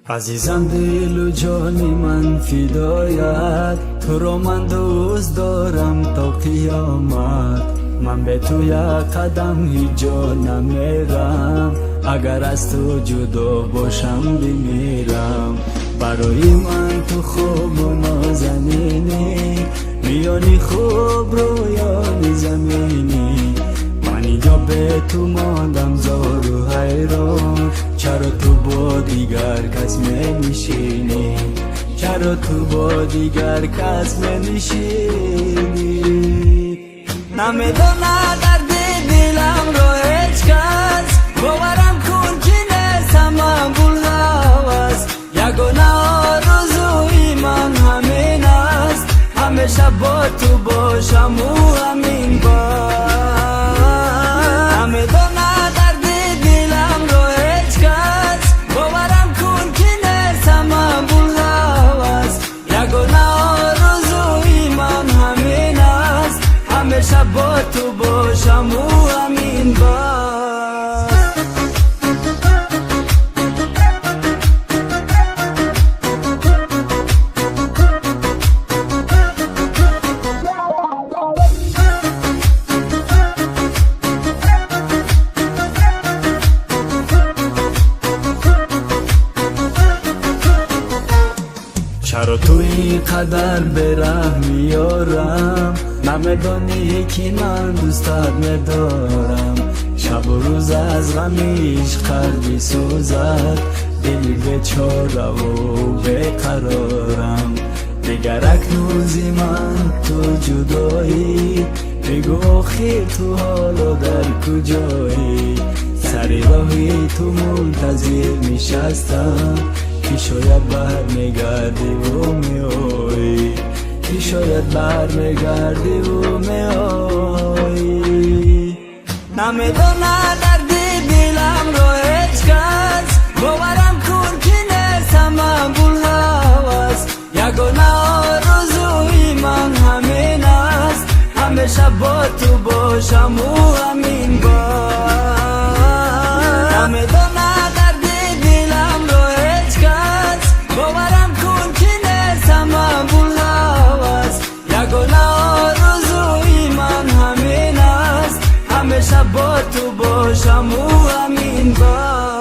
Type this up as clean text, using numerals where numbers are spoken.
عزیزم دل و جان من فدایت، تو رو من دوست دارم تا قیامت. من به تو یک قدم هیچ جا نمیرم، اگر از تو جدا باشم بمیرم. برای من تو خوب و نازنینی، میانی خوب رویان زمینی. من اینجا به تو ماندم زار و حیران، چرا تو با دیگر کس می نشینی؟ چرا تو با دیگر کس می نشینی؟ نمیدونه درد دلم رو هیچ کس، باورم کن که نیستم من بلغوست. یگانه آرزوی من همین است، همیشه با تو باشم و همین باز. نمیدونه درد دلم رو هیچ کس، باورم کن که نیستم من بلغوست. یگانه آرزوی من همین است، همیشه با تو باشم و همین باز. چرا تو اینقدر به ره میارم؟ نمیدانی که من دوستت میدارم. شب و روز از غمیش قلبی سوزد، دلی بیچاره و بیقرارم. دیگر اکنون من تو جدایی، بگو آخر تو حالا در کجایی؟ سر راهی تو منتظر میشستم، که شاید برمیگردی و میایی، که شاید برمیگردی و میایی. نمیدونه درد دلم رو هیچ کس، باورم کن که نیستم من بلغوست. یگانه آرزوی من همین است، همیشه با تو باشم و همین باز. نمیدونه درد دلم رو هیچ کس، باورم کن که نیستم من بلغوست. یگانه آرزوی من همین است، همیشه با تو باشم و همین باز.